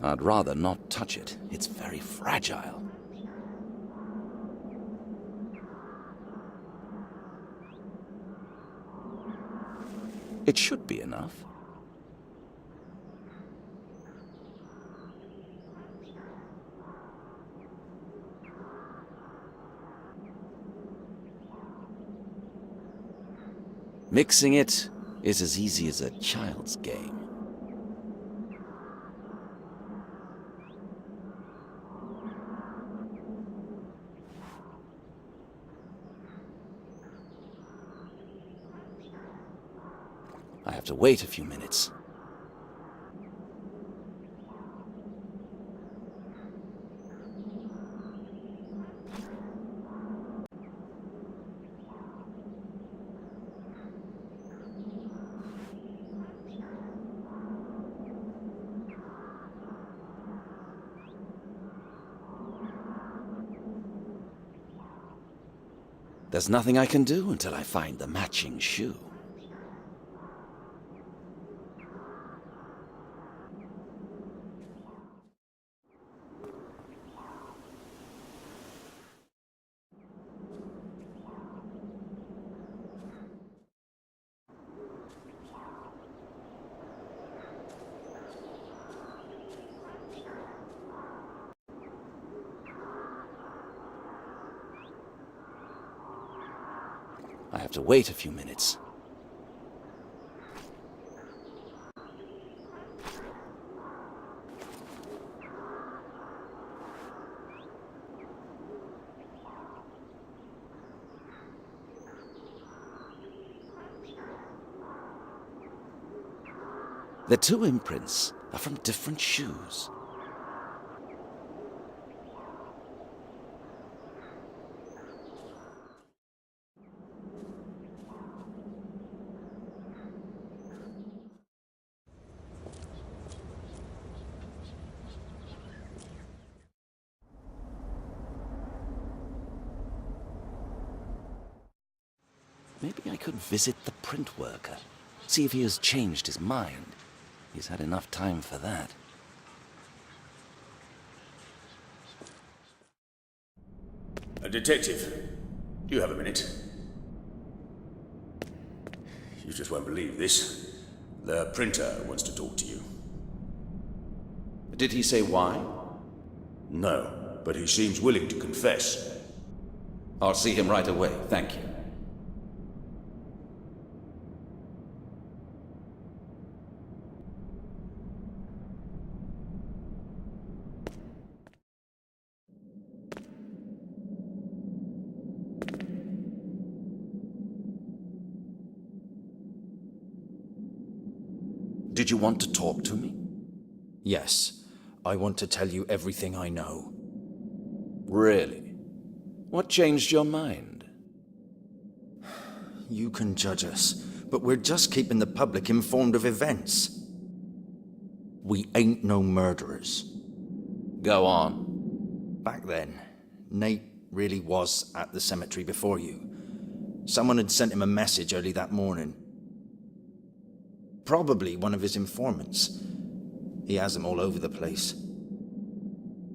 I'd rather not touch it. It's very fragile. It should be enough. Mixing it is as easy as a child's game. I have to wait a few minutes. There's nothing I can do until I find the matching shoe. I have to wait a few minutes. The two imprints are from different shoes. Maybe I could visit the print worker, see if he has changed his mind. He's had enough time for that. A detective, do you have a minute? You just won't believe this. The printer wants to talk to you. Did he say why? No, but he seems willing to confess. I'll see him right away, thank you. Did you want to talk to me? Yes, I want to tell you everything I know. Really? What changed your mind? You can judge us, but we're just keeping the public informed of events. We ain't no murderers. Go on. Back then, Nate really was at the cemetery before you. Someone had sent him a message early that morning. Probably one of his informants. He has them all over the place.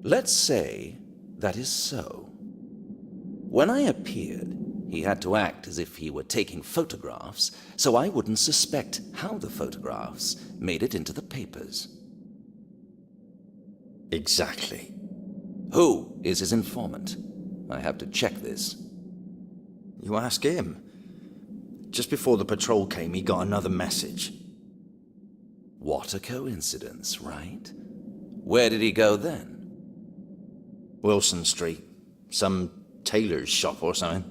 Let's say that is so. When I appeared, he had to act as if he were taking photographs, so I wouldn't suspect how the photographs made it into the papers. Exactly. Who is his informant? I have to check this. You ask him. Just before the patrol came, he got another message. What a coincidence, right? Where did he go then? Wilson Street. Some tailor's shop or something.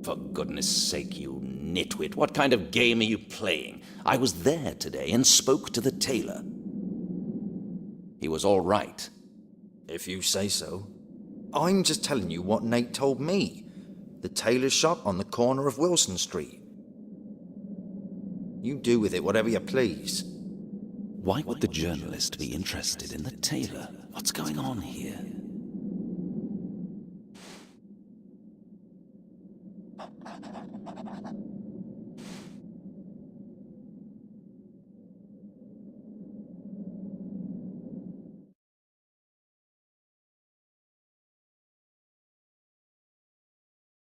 For goodness sake, you nitwit, what kind of game are you playing? I was there today and spoke to the tailor. He was all right. If you say so. I'm just telling you what Nate told me. The tailor's shop on the corner of Wilson Street. You do with it whatever you please. Why would the journalist be interested in the tailor? What's going on here?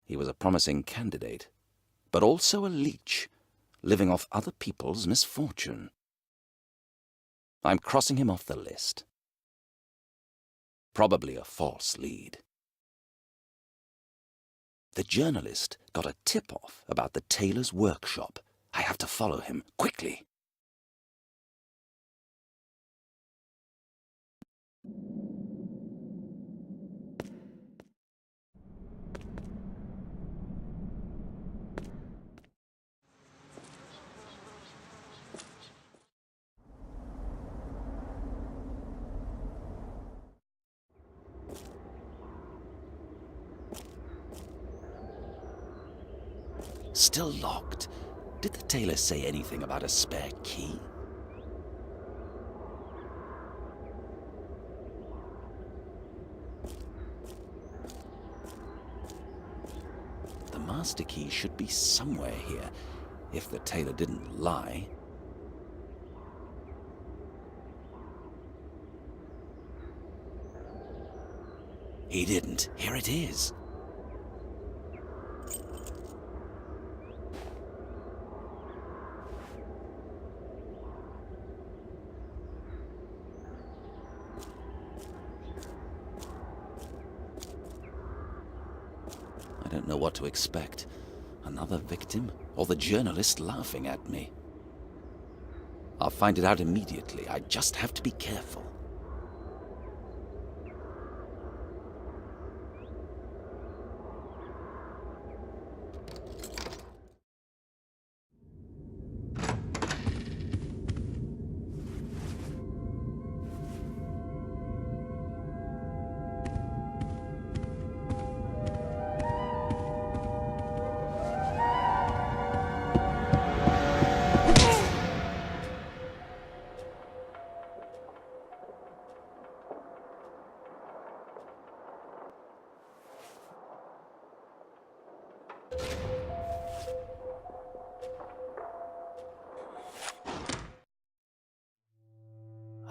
He was a promising candidate, but also a leech, living off other people's misfortune. I'm crossing him off the list. Probably a false lead. The journalist got a tip-off about the tailor's workshop. I have to follow him, quickly. Still locked. Did the tailor say anything about a spare key? The master key should be somewhere here, if the tailor didn't lie. He didn't. Here it is. I don't know what to expect. Another victim, or the journalist laughing at me. I'll find it out immediately. I just have to be careful.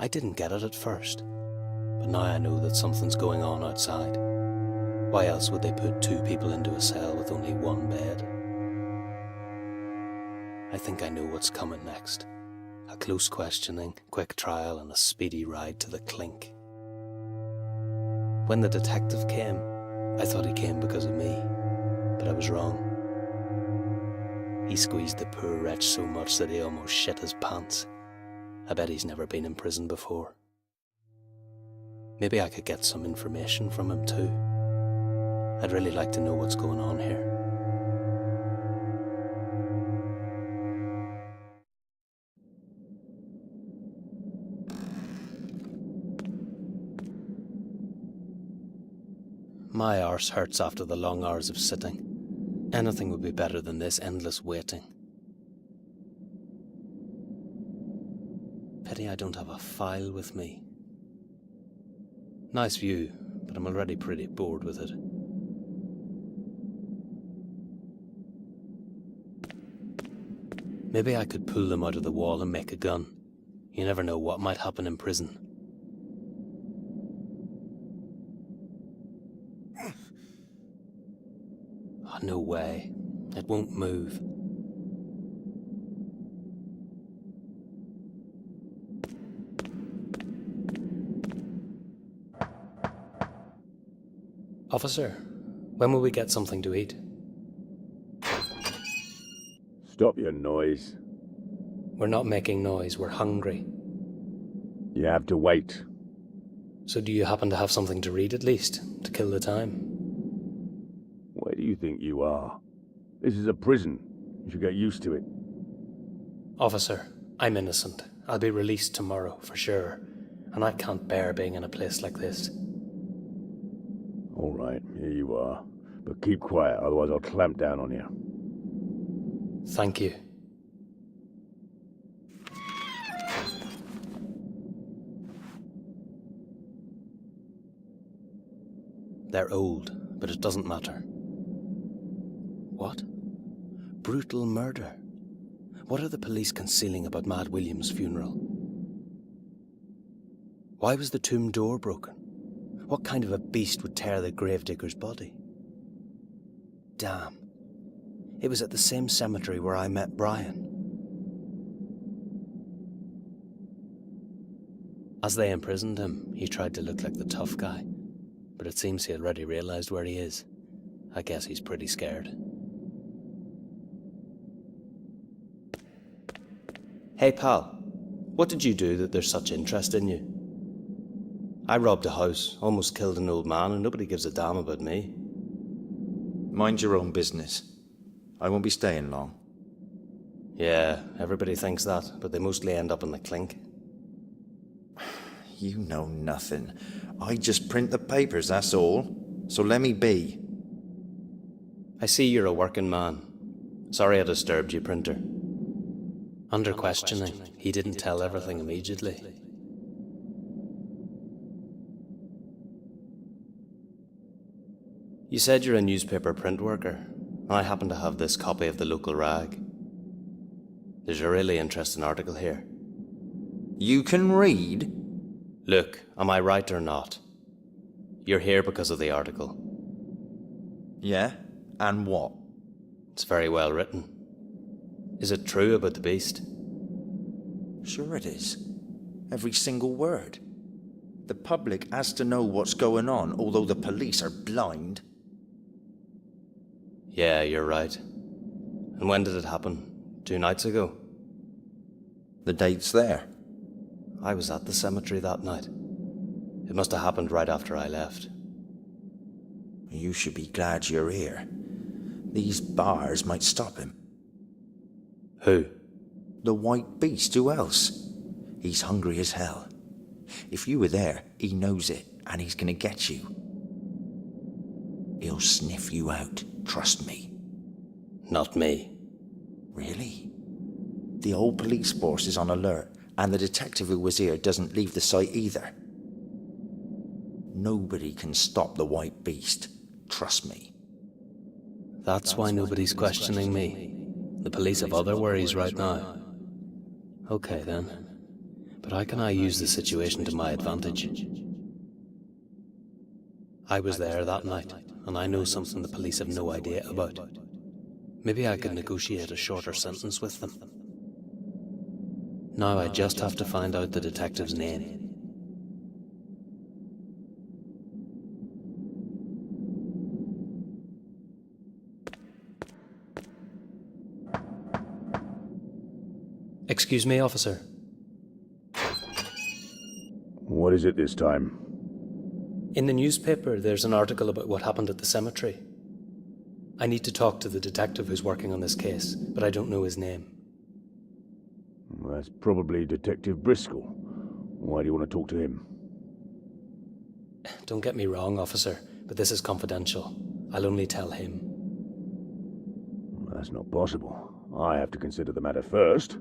I didn't get it at first, but now I know that something's going on outside. Why else would they put 2 people into a cell with only 1 bed? I think I know what's coming next. A close questioning, quick trial, and a speedy ride to the clink. When the detective came, I thought he came because of me, but I was wrong. He squeezed the poor wretch so much that he almost shit his pants. I bet he's never been in prison before. Maybe I could get some information from him too. I'd really like to know what's going on here. My arse hurts after the long hours of sitting. Anything would be better than this endless waiting. Pity I don't have a file with me. Nice view, but I'm already pretty bored with it. Maybe I could pull them out of the wall and make a gun. You never know what might happen in prison. Oh, no way. It won't move. Officer, when will we get something to eat? Stop your noise. We're not making noise, we're hungry. You have to wait. So do you happen to have something to read at least, to kill the time? Where do you think you are? This is a prison. You should get used to it. Officer, I'm innocent. I'll be released tomorrow, for sure. And I can't bear being in a place like this. All right, here you are. But keep quiet, otherwise I'll clamp down on you. Thank you. They're old, but it doesn't matter. What? Brutal murder? What are the police concealing about Mad William's funeral? Why was the tomb door broken? What kind of a beast would tear the gravedigger's body? Damn. It was at the same cemetery where I met Brian. As they imprisoned him, he tried to look like the tough guy, but it seems he already realized where he is. I guess he's pretty scared. Hey pal, what did you do that there's such interest in you? I robbed a house, almost killed an old man, and nobody gives a damn about me. Mind your own business. I won't be staying long. Yeah, everybody thinks that, but they mostly end up in the clink. You know nothing. I just print the papers, that's all. So let me be. I see you're a working man. Sorry I disturbed you, printer. Under questioning, he didn't tell everything immediately. You said you're a newspaper print worker. I happen to have this copy of the local rag. There's a really interesting article here. You can read? Look, am I right or not? You're here because of the article. Yeah? And what? It's very well written. Is it true about the beast? Sure it is. Every single word. The public has to know what's going on, although the police are blind. Yeah, you're right. And when did it happen? 2 nights ago? The date's there. I was at the cemetery that night. It must have happened right after I left. You should be glad you're here. These bars might stop him. Who? The white beast, who else? He's hungry as hell. If you were there, he knows it, and he's gonna get you. He'll sniff you out, trust me. Not me. Really? The whole police force is on alert, and the detective who was here doesn't leave the site either. Nobody can stop the white beast, trust me. That's why nobody's questioning me. The police have other worries right now. Okay then. But how can I use the situation to my advantage? I was there that night, and I know something the police have no idea about. Maybe I could negotiate a shorter sentence with them. Now I just have to find out the detective's name. Excuse me, officer. What is it this time? In the newspaper, there's an article about what happened at the cemetery. I need to talk to the detective who's working on this case, but I don't know his name. That's probably Detective Briscoe. Why do you want to talk to him? Don't get me wrong, officer, but this is confidential. I'll only tell him. That's not possible. I have to consider the matter first.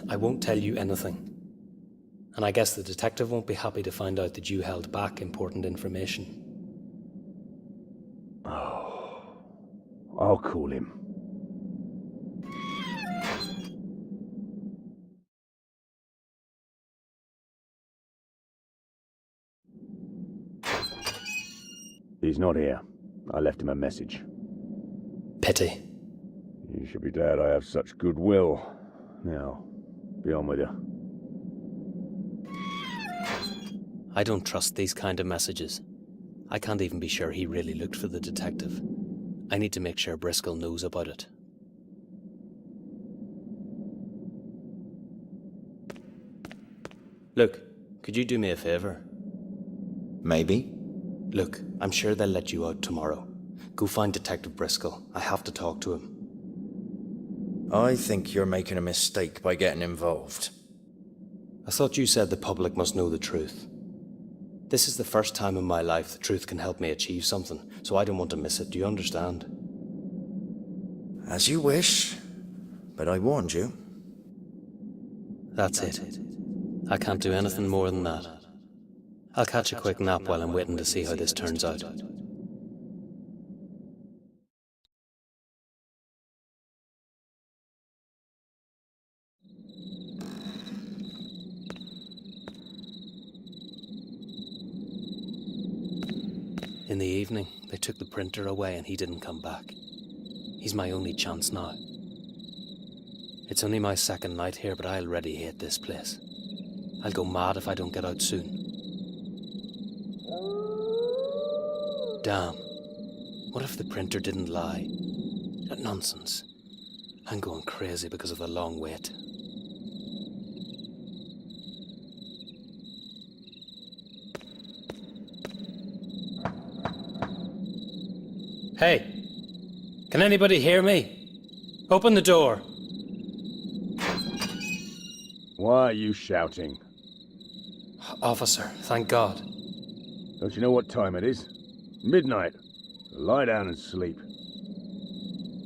I won't tell you anything. And I guess the detective won't be happy to find out that you held back important information. I'll call him. He's not here. I left him a message. Pity. You should be glad I have such goodwill. Now, be on with you. I don't trust these kind of messages. I can't even be sure he really looked for the detective. I need to make sure Briscoe knows about it. Look, could you do me a favor? Maybe. Look, I'm sure they'll let you out tomorrow. Go find Detective Briscoe. I have to talk to him. I think you're making a mistake by getting involved. I thought you said the public must know the truth. This is the first time in my life the truth can help me achieve something, so I don't want to miss it. Do you understand? As you wish, but I warned you. That's it. I can't do anything more than that. I'll catch a quick nap while I'm waiting to see how this turns out. In the evening, they took the printer away and he didn't come back. He's my only chance now. It's only my second night here, but I already hate this place. I'll go mad if I don't get out soon. Damn. What if the printer didn't lie? That nonsense. I'm going crazy because of the long wait. Hey, can anybody hear me? Open the door. Why are you shouting? Officer, thank God. Don't you know what time it is? Midnight. Lie down and sleep.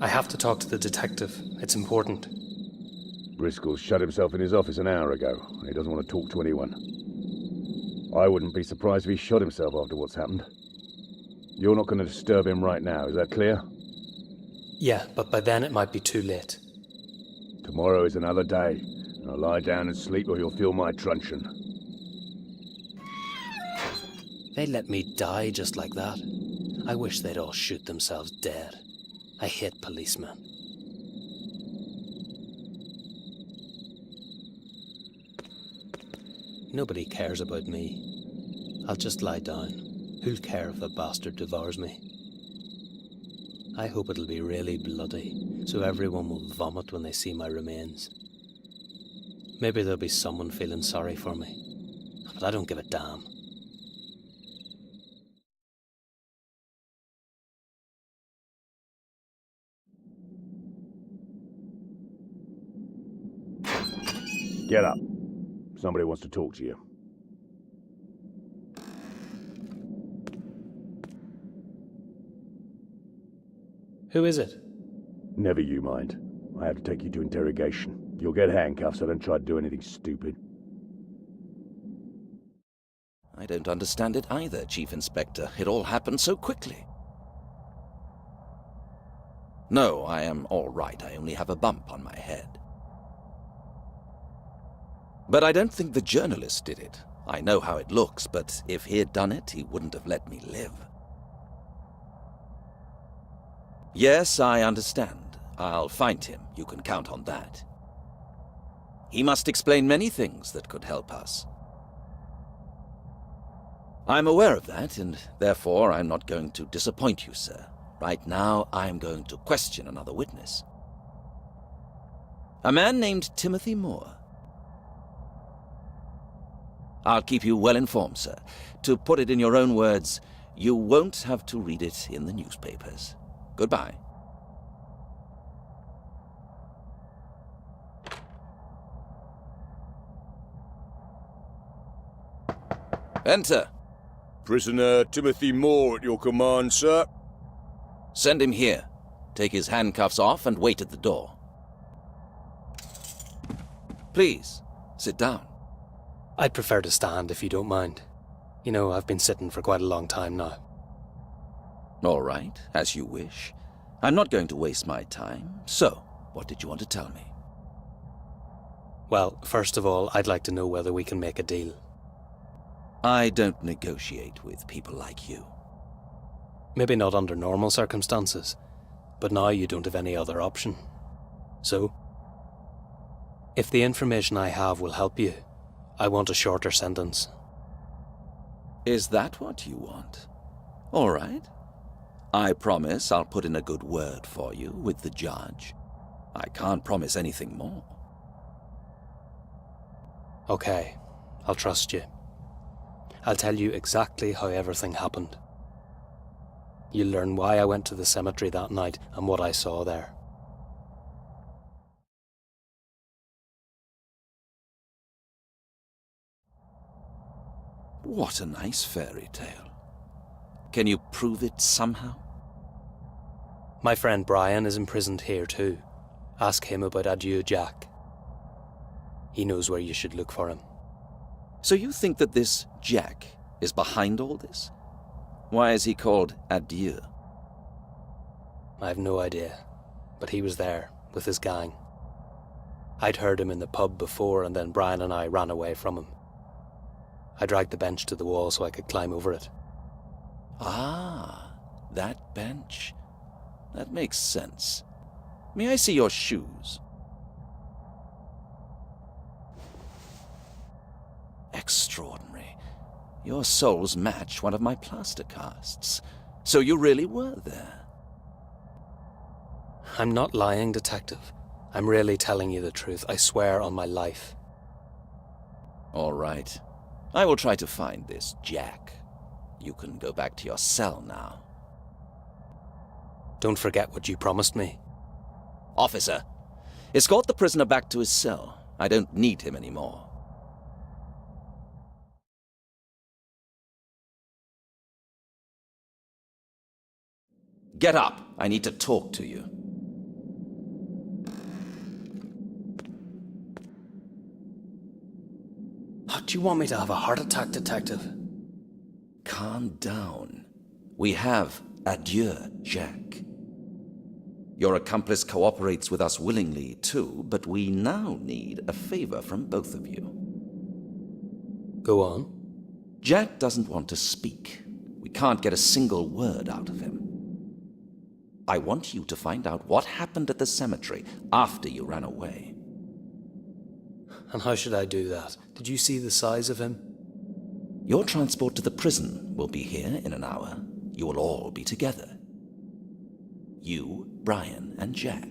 I have to talk to the detective. It's important. Briscoe shut himself in his office an hour ago. He doesn't want to talk to anyone. I wouldn't be surprised if he shot himself after what's happened. You're not going to disturb him right now, is that clear? Yeah, but by then it might be too late. Tomorrow is another day. Now lie down and sleep or you'll feel my truncheon. They let me die just like that. I wish they'd all shoot themselves dead. I hate policemen. Nobody cares about me. I'll just lie down. Who'll care if the bastard devours me? I hope it'll be really bloody, so everyone will vomit when they see my remains. Maybe there'll be someone feeling sorry for me, but I don't give a damn. Get up. Somebody wants to talk to you. Who is it? Never you mind. I have to take you to interrogation. You'll get handcuffs, so don't try to do anything stupid. I don't understand it either, Chief Inspector. It all happened so quickly. No, I am all right. I only have a bump on my head. But I don't think the journalist did it. I know how it looks, but if he had done it, he wouldn't have let me live. Yes, I understand. I'll find him. You can count on that. He must explain many things that could help us. I'm aware of that, and therefore I'm not going to disappoint you, sir. Right now, I'm going to question another witness. A man named Timothy Moore. I'll keep you well informed, sir. To put it in your own words, you won't have to read it in the newspapers. Goodbye. Enter. Prisoner Timothy Moore at your command, sir. Send him here. Take his handcuffs off and wait at the door. Please, sit down. I'd prefer to stand if you don't mind. You know, I've been sitting for quite a long time now. All right, as you wish. I'm not going to waste my time. So, what did you want to tell me? Well, first of all, I'd like to know whether we can make a deal. I don't negotiate with people like you. Maybe not under normal circumstances, but now you don't have any other option. So, if the information I have will help you, I want a shorter sentence. Is that what you want? All right. I promise I'll put in a good word for you with the judge. I can't promise anything more. Okay, I'll trust you. I'll tell you exactly how everything happened. You'll learn why I went to the cemetery that night and what I saw there. What a nice fairy tale. Can you prove it somehow? My friend Brian is imprisoned here too. Ask him about Adieu Jack. He knows where you should look for him. So you think that this Jack is behind all this? Why is he called Adieu? I have no idea, but he was there with his gang. I'd heard him in the pub before, and then Brian and I ran away from him. I dragged the bench to the wall so I could climb over it. Ah, that bench? That makes sense. May I see your shoes? Extraordinary. Your soles match one of my plaster casts. So you really were there. I'm not lying, Detective. I'm really telling you the truth. I swear on my life. All right. I will try to find this Jack. You can go back to your cell now. Don't forget what you promised me. Officer, escort the prisoner back to his cell. I don't need him anymore. Get up. I need to talk to you. Do you want me to have a heart attack, Detective? Calm down. We have adieu, Jack. Your accomplice cooperates with us willingly, too, but we now need a favor from both of you. Go on. Jack doesn't want to speak. We can't get a single word out of him. I want you to find out what happened at the cemetery after you ran away. And how should I do that? Did you see the size of him? Your transport to the prison will be here in an hour. You will all be together. You, Brian, and Jack.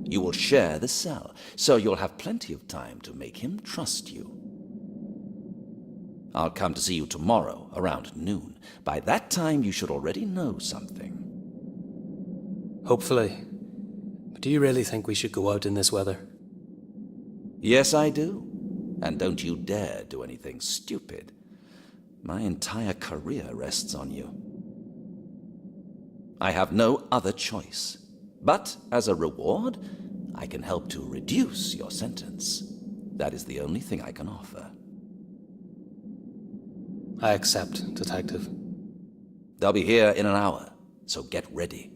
You will share the cell, so you'll have plenty of time to make him trust you. I'll come to see you tomorrow around noon. By that time, you should already know something. Hopefully. But do you really think we should go out in this weather? Yes, I do. And don't you dare do anything stupid. My entire career rests on you. I have no other choice. But as a reward, I can help to reduce your sentence. That is the only thing I can offer. I accept, Detective. They'll be here in an hour, so get ready.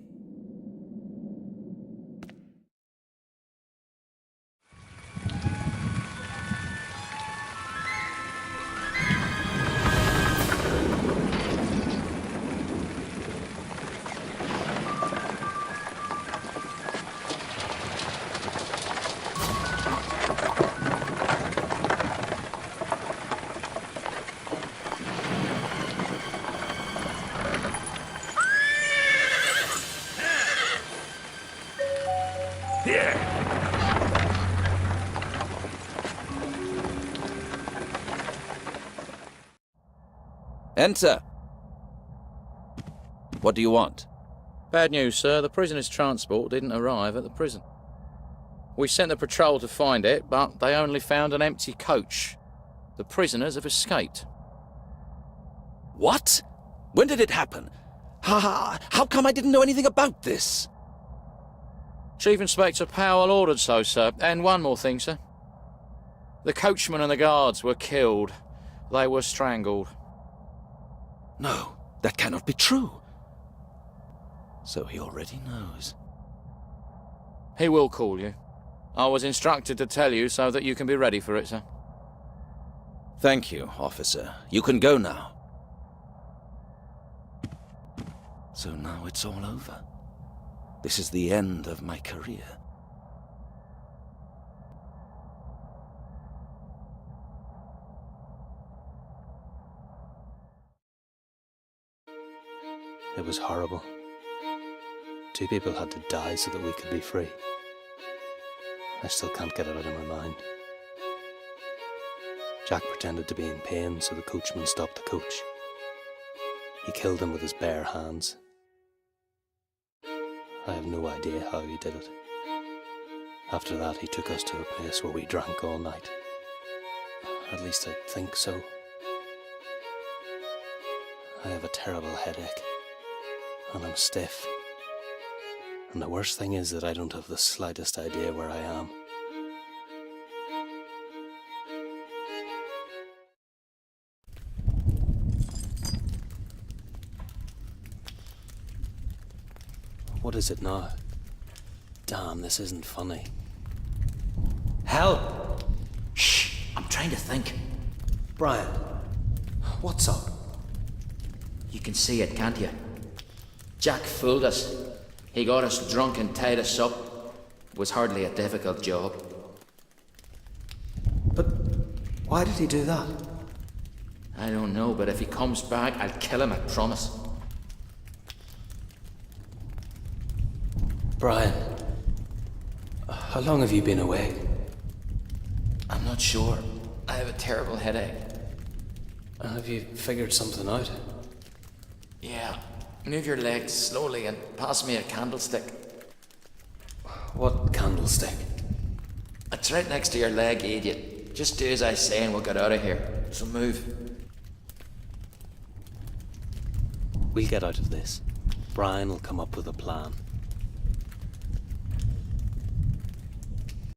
Enter. What do you want? Bad news, sir. The prisoner's transport didn't arrive at the prison. We sent the patrol to find it, but they only found an empty coach. The prisoners have escaped. What? When did it happen? How come I didn't know anything about this? Chief Inspector Powell ordered so, sir. And one more thing, sir. The coachman and the guards were killed. They were strangled. No, that cannot be true. So he already knows. He will call you. I was instructed to tell you so that you can be ready for it, sir. Thank you, officer. You can go now. So now it's all over. This is the end of my career. It was horrible. 2 people had to die so that we could be free. I still can't get it out of my mind. Jack pretended to be in pain so the coachman stopped the coach. He killed him with his bare hands. I have no idea how he did it. After that, he took us to a place where we drank all night. At least I think so. I have a terrible headache, and I'm stiff. And the worst thing is that I don't have the slightest idea where I am. What is it now? Damn, this isn't funny. Help! Shh! I'm trying to think. Brian, what's up? You can see it, can't you? Jack fooled us. He got us drunk and tied us up. It was hardly a difficult job. But why did he do that? I don't know, but if he comes back, I'll kill him, I promise. Brian, how long have you been away? I'm not sure. I have a terrible headache. Have you figured something out? Yeah. Move your legs slowly and pass me a candlestick. What candlestick? It's right next to your leg, idiot. Just do as I say and we'll get out of here. So move. We'll get out of this. Brian will come up with a plan.